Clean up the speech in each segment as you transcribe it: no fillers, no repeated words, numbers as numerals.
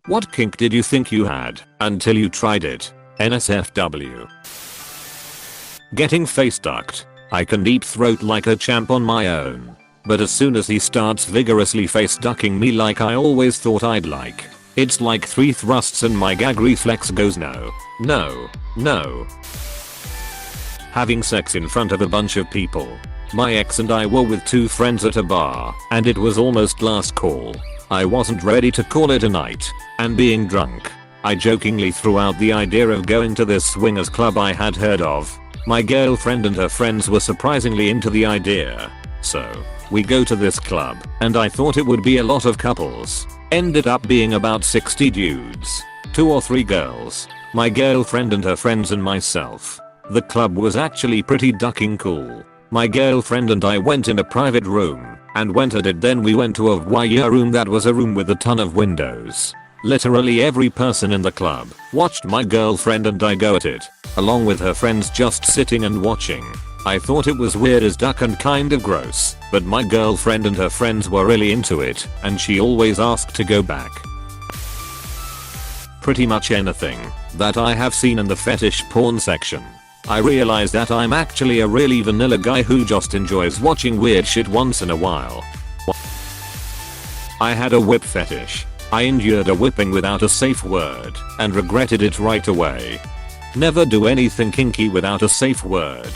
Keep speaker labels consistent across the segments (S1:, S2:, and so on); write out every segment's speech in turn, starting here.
S1: What kink did you think you had until you tried it? NSFW. Getting face ducked. I can deep throat like a champ on my own. But as soon as he starts vigorously face ducking me like I always thought I'd like, it's like 3 thrusts and my gag reflex goes no, no, no. Having sex in front of a bunch of people. My ex and I were with 2 friends at a bar, and it was almost last call. I wasn't ready to call it a night, and being drunk, I jokingly threw out the idea of going to this swingers club I had heard of. My girlfriend and her friends were surprisingly into the idea. So, we go to this club, and I thought it would be a lot of couples. Ended up being about 60 dudes. 2 or 3 girls. My girlfriend and her friends and myself. The club was actually pretty ducking cool. My girlfriend and I went in a private room, and went at it. Then we went to a voyeur room that was a room with a ton of windows. Literally every person in the club watched my girlfriend and I go at it, along with her friends just sitting and watching. I thought it was weird as duck and kind of gross, but my girlfriend and her friends were really into it, and she always asked to go back. Pretty much anything that I have seen in the fetish porn section. I realized that I'm actually a really vanilla guy who just enjoys watching weird shit once in a while. I had a whip fetish. I endured a whipping without a safe word and regretted it right away. Never do anything kinky without a safe word.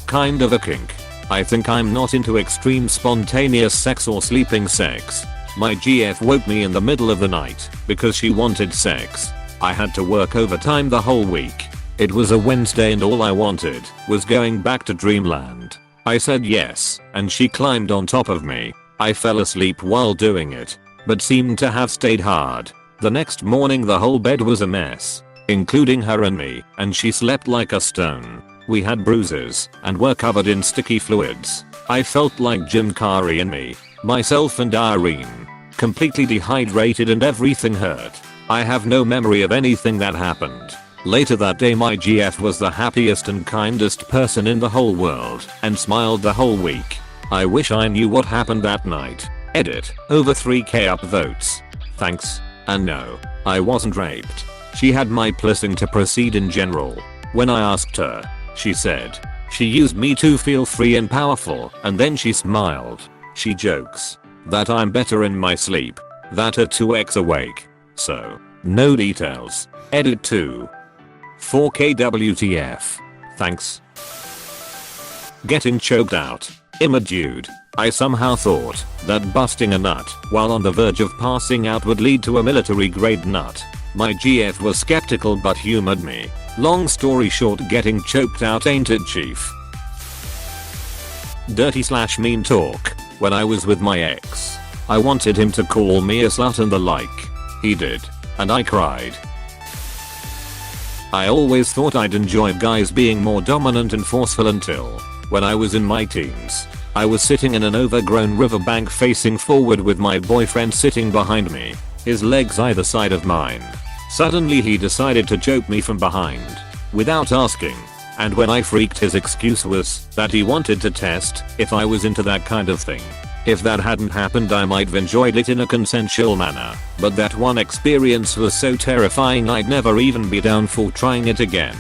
S1: Kind of a kink. I think I'm not into extreme spontaneous sex or sleeping sex. My GF woke me in the middle of the night because she wanted sex. I had to work overtime the whole week. It was a Wednesday and all I wanted was going back to dreamland. I said yes, and she climbed on top of me. I fell asleep while doing it, but seemed to have stayed hard. The next morning the whole bed was a mess, including her and me, and she slept like a stone. We had bruises and were covered in sticky fluids. I felt like Jim Carrey and me, myself and Irene, completely dehydrated and everything hurt. I have no memory of anything that happened. Later that day my GF was the happiest and kindest person in the whole world and smiled the whole week. I wish I knew what happened that night. Edit. Over 3k upvotes. Thanks. And no, I wasn't raped. She had my blessing to proceed in general. When I asked her, she said she used me to feel free and powerful, and then she smiled. She jokes that I'm better in my sleep, that her 2x awake. So, no details. Edit 2. 4k WTF. Thanks. Getting choked out. I'm a dude. I somehow thought that busting a nut while on the verge of passing out would lead to a military grade nut. My GF was skeptical but humored me. Long story short, getting choked out ain't it, chief? Dirty/mean talk. When I was with my ex, I wanted him to call me a slut and the like. He did, and I cried. I always thought I'd enjoy guys being more dominant and forceful until, when I was in my teens, I was sitting in an overgrown riverbank facing forward with my boyfriend sitting behind me, his legs either side of mine. Suddenly he decided to choke me from behind, without asking, and when I freaked his excuse was that he wanted to test if I was into that kind of thing. If that hadn't happened I might have enjoyed it in a consensual manner, but that one experience was so terrifying I'd never even be down for trying it again.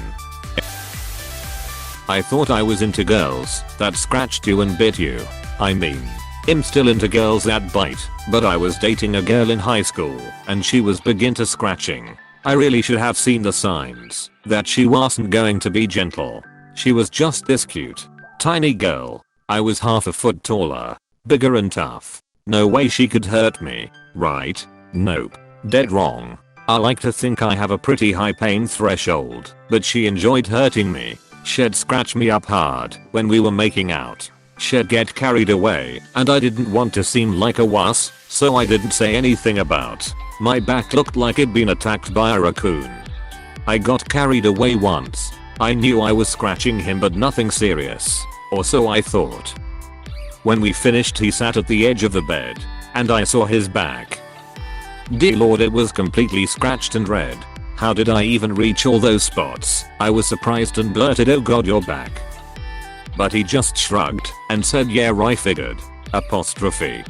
S1: I thought I was into girls that scratched you and bit you. I mean, I'm still into girls that bite, but I was dating a girl in high school and she was big into scratching. I really should have seen the signs that she wasn't going to be gentle. She was just this cute, tiny girl. I was half a foot taller, bigger and tough. No way she could hurt me, right? Nope. Dead wrong. I like to think I have a pretty high pain threshold, but she enjoyed hurting me. She'd scratch me up hard when we were making out. She'd get carried away, and I didn't want to seem like a wuss, so I didn't say anything about my back looked like it'd been attacked by a raccoon. I got carried away once. I knew I was scratching him but nothing serious, or so I thought. When we finished he sat at the edge of the bed, and I saw his back. Dear lord, it was completely scratched and red. How did I even reach all those spots? I was surprised and blurted, "Oh god, you're back." But he just shrugged and said, "Yeah, I figured." Apostrophe.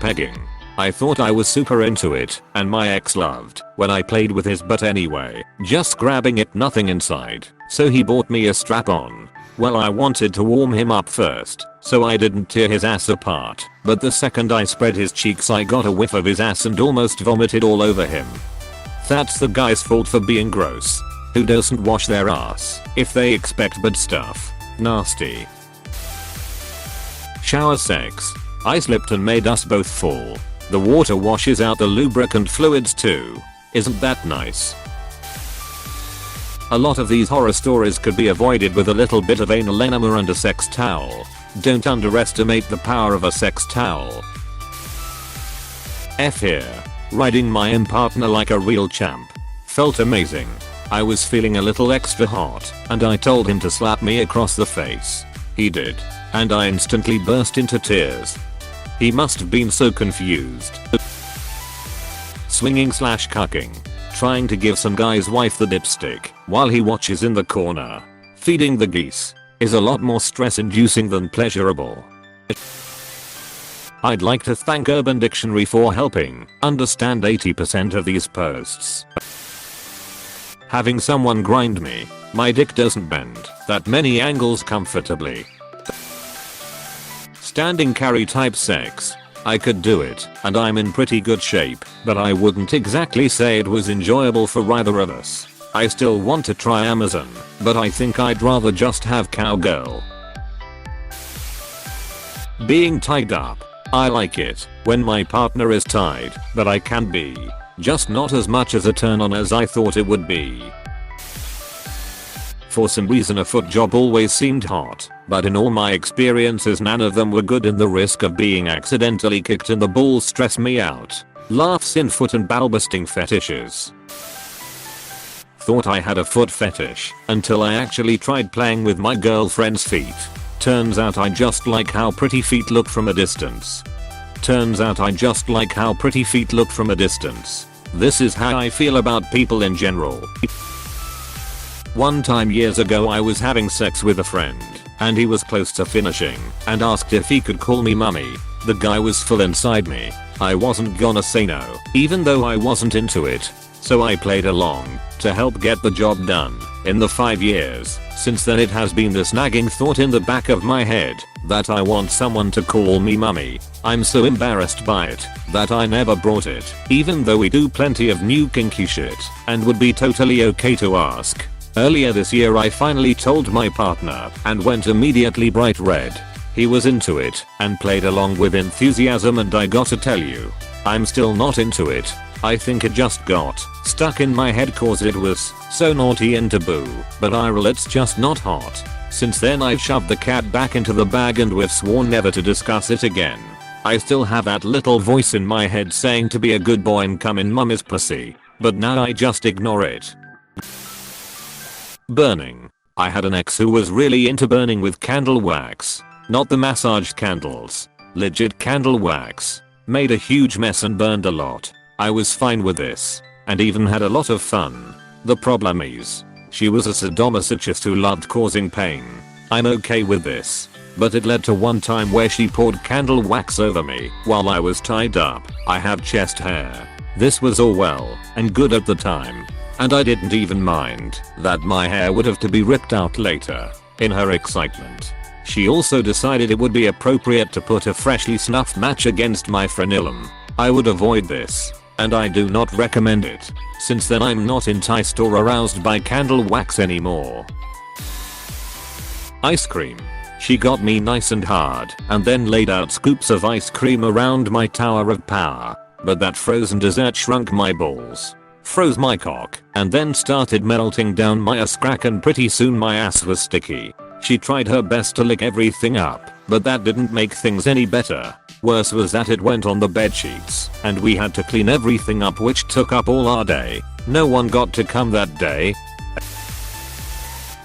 S1: Pegging. I thought I was super into it, and my ex loved when I played with his butt anyway, just grabbing it, nothing inside, so he bought me a strap-on. Well, I wanted to warm him up first, so I didn't tear his ass apart, but the second I spread his cheeks I got a whiff of his ass and almost vomited all over him. That's the guy's fault for being gross. Who doesn't wash their ass if they expect bad stuff? Nasty. Shower sex. I slipped and made us both fall. The water washes out the lubricant fluids too. Isn't that nice? A lot of these horror stories could be avoided with a little bit of anal enema and a sex towel. Don't underestimate the power of a sex towel. F here. Riding my partner like a real champ. Felt amazing. I was feeling a little extra hot, and I told him to slap me across the face. He did, and I instantly burst into tears. He must have been so confused. Swinging/cucking. Trying to give some guy's wife the dipstick while he watches in the corner. Feeding the geese is a lot more stress inducing than pleasurable. I'd like to thank Urban Dictionary for helping understand 80% of these posts. Having someone grind me. My dick doesn't bend that many angles comfortably. Standing carry type sex. I could do it, and I'm in pretty good shape, but I wouldn't exactly say it was enjoyable for either of us. I still want to try Amazon, but I think I'd rather just have cowgirl. Being tied up. I like it when my partner is tied, but I can be. Just not as much as a turn on as I thought it would be. For some reason a foot job always seemed hot, but in all my experiences none of them were good and the risk of being accidentally kicked in the balls stressed me out. Laughs in foot and ball-busting fetishes. Thought I had a foot fetish until I actually tried playing with my girlfriend's feet. Turns out I just like how pretty feet look from a distance. This is how I feel about people in general. One time years ago I was having sex with a friend, and he was close to finishing, and asked if he could call me mummy. The guy was full inside me. I wasn't gonna say no, even though I wasn't into it. So I played along to help get the job done. In the 5 years since then it has been this nagging thought in the back of my head that I want someone to call me mummy. I'm so embarrassed by it that I never brought it, even though we do plenty of new kinky shit and would be totally okay to ask. Earlier this year I finally told my partner and went immediately bright red. He was into it and played along with enthusiasm, and I gotta tell you, I'm still not into it. I think it just got stuck in my head cause it was so naughty and taboo, but it's just not hot. Since then I've shoved the cat back into the bag and we've sworn never to discuss it again. I still have that little voice in my head saying to be a good boy and come in mummy's pussy, but now I just ignore it. Burning. I had an ex who was really into burning with candle wax. Not the massaged candles. Legit candle wax. Made a huge mess and burned a lot. I was fine with this, and even had a lot of fun. The problem is, she was a sadomasochist who loved causing pain. I'm okay with this, but it led to one time where she poured candle wax over me while I was tied up. I have chest hair. This was all well and good at the time, and I didn't even mind that my hair would have to be ripped out later. In her excitement, she also decided it would be appropriate to put a freshly snuffed match against my frenulum. I would avoid this, and I do not recommend it. Since then I'm not enticed or aroused by candle wax anymore. Ice cream. She got me nice and hard and then laid out scoops of ice cream around my tower of power. But that frozen dessert shrunk my balls, froze my cock, and then started melting down my ass crack, and pretty soon my ass was sticky. She tried her best to lick everything up, but that didn't make things any better. Worse was that it went on the bed sheets, and we had to clean everything up, which took up all our day. No one got to come that day.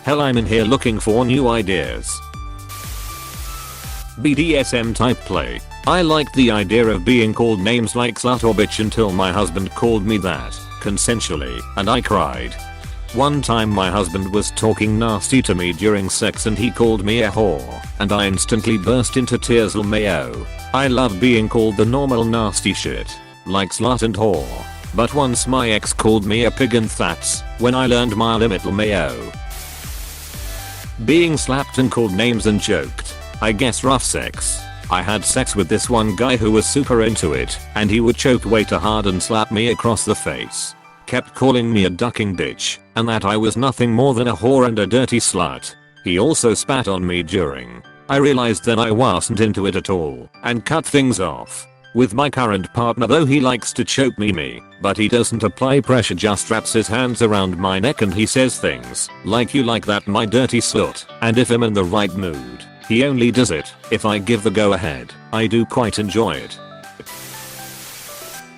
S1: Hell, I'm in here looking for new ideas. BDSM type play. I liked the idea of being called names like slut or bitch until my husband called me that, consensually, and I cried. One time my husband was talking nasty to me during sex and he called me a whore, and I instantly burst into tears. LMAO. I love being called the normal nasty shit, like slut and whore. But once my ex called me a pig, and that's when I learned my limit. LMAO. Being slapped and called names and joked. I guess rough sex. I had sex with this one guy who was super into it, and he would choke way too hard and slap me across the face. Kept calling me a ducking bitch, and that I was nothing more than a whore and a dirty slut. He also spat on me during. I realized that I wasn't into it at all, and cut things off. With my current partner though, he likes to choke me, but he doesn't apply pressure, just wraps his hands around my neck and he says things like, "You like that, my dirty slut?" And if I'm in the right mood, he only does it if I give the go ahead. I do quite enjoy it.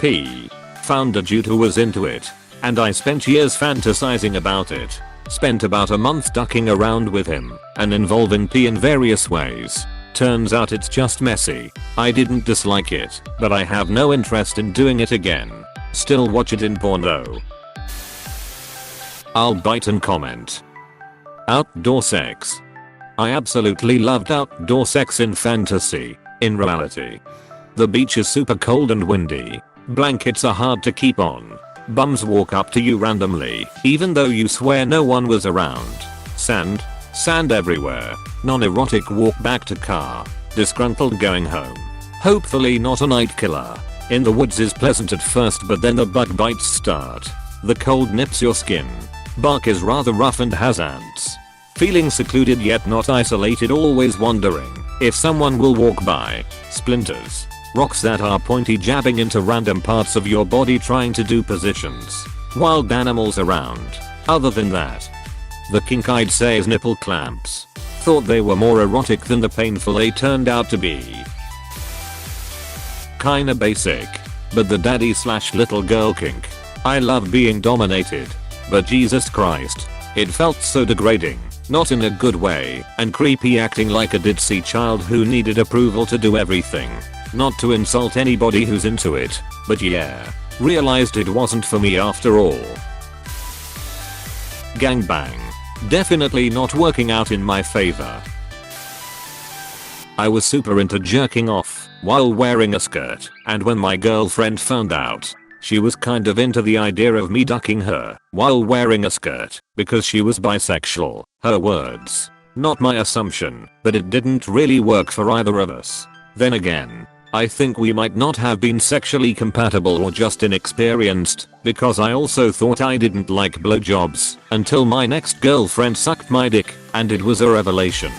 S1: P. Found a dude who was into it, and I spent years fantasizing about it. Spent about a month ducking around with him and involving P in various ways. Turns out it's just messy. I didn't dislike it, but I have no interest in doing it again. Still watch it in porn though. I'll bite and comment. Outdoor sex. I absolutely loved outdoor sex in fantasy. In reality, the beach is super cold and windy. Blankets are hard to keep on. Bums walk up to you randomly, even though you swear no one was around. Sand everywhere. Non-erotic walk back to car. Disgruntled going home. Hopefully not a night killer. In the woods is pleasant at first, but then the bug bites start. The cold nips your skin. Bark is rather rough and has ants. Feeling secluded yet not isolated, always wondering if someone will walk by. Splinters. Rocks that are pointy, jabbing into random parts of your body, trying to do positions. Wild animals around. Other than that, the kink I'd say is nipple clamps. Thought they were more erotic than the painful they turned out to be. Kinda basic, but the daddy/little girl kink. I love being dominated, but Jesus Christ, it felt so degrading, not in a good way, and creepy, acting like a ditzy child who needed approval to do everything. Not to insult anybody who's into it, but yeah, realized it wasn't for me after all. Gangbang. Definitely not working out in my favor. I was super into jerking off while wearing a skirt, and when my girlfriend found out, she was kind of into the idea of me ducking her while wearing a skirt because she was bisexual. Her words, not my assumption, but it didn't really work for either of us. Then again, I think we might not have been sexually compatible or just inexperienced, because I also thought I didn't like blowjobs until my next girlfriend sucked my dick, and it was a revelation.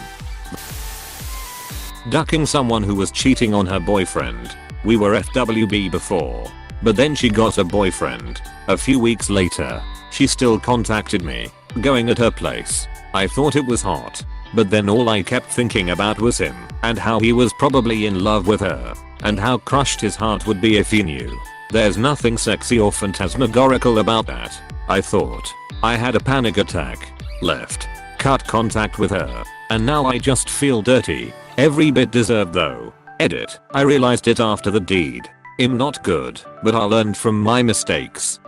S1: Ducking someone who was cheating on her boyfriend. We were FWB before, but then she got a boyfriend. A few weeks later, she still contacted me, going at her place. I thought it was hot, but then all I kept thinking about was him, and how he was probably in love with her, and how crushed his heart would be if he knew. There's nothing sexy or phantasmagorical about that. I thought. I had a panic attack. Left. Cut contact with her. And now I just feel dirty. Every bit deserved though. Edit. I realized it after the deed. I'm not good, but I learned from my mistakes.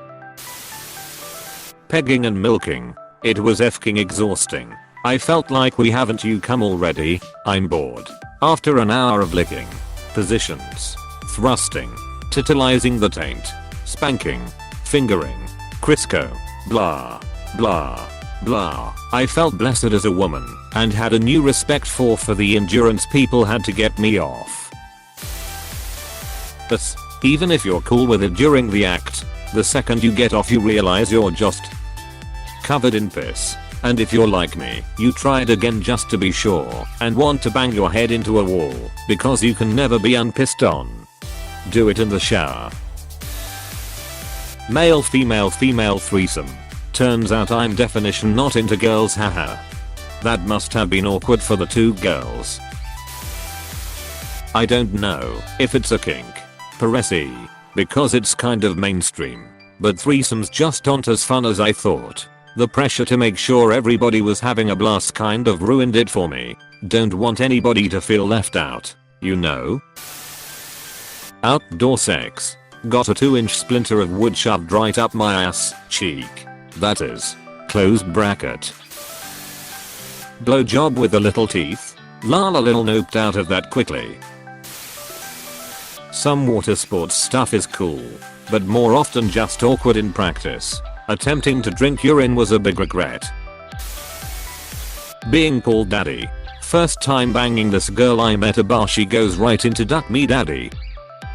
S1: Pegging and milking. It was effing exhausting. I felt like we haven't you come already? I'm bored. After an hour of licking. Positions. Thrusting. Titillizing the taint. Spanking. Fingering. Crisco. Blah. Blah. Blah. I felt blessed as a woman and had a new respect for the endurance people had to get me off. But even if you're cool with it during the act, the second you get off you realize you're just covered in piss. And if you're like me, you try it again just to be sure and want to bang your head into a wall because you can never be unpissed on. Do it in the shower. Male female threesome. Turns out I'm definition not into girls, haha. That must have been awkward for the two girls. I don't know if it's a kink. Paresi. Because it's kind of mainstream. But threesomes just aren't as fun as I thought. The pressure to make sure everybody was having a blast kind of ruined it for me. Don't want anybody to feel left out, you know? Outdoor sex. Got a 2-inch splinter of wood shoved right up my ass cheek. That is Close bracket. Blowjob with the little teeth? Lala little noped out of that quickly. Some water sports stuff is cool, but more often just awkward in practice. Attempting to drink urine was a big regret. Being called daddy. First time banging this girl I met a bar, she goes right into duck me daddy.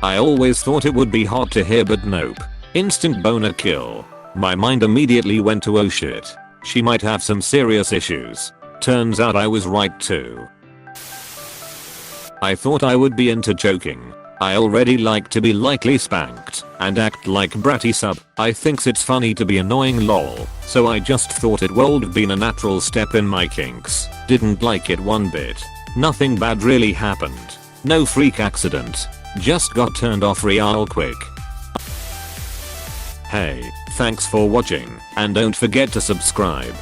S1: I always thought it would be hot to hear, but nope. Instant boner kill. My mind immediately went to oh shit, she might have some serious issues. Turns out I was right too. I thought I would be into joking. I already like to be lightly spanked and act like bratty sub. I thinks it's funny to be annoying lol. So I just thought it would been a natural step in my kinks. Didn't like it one bit. Nothing bad really happened. No freak accident. Just got turned off real quick. Hey, thanks for watching and don't forget to subscribe.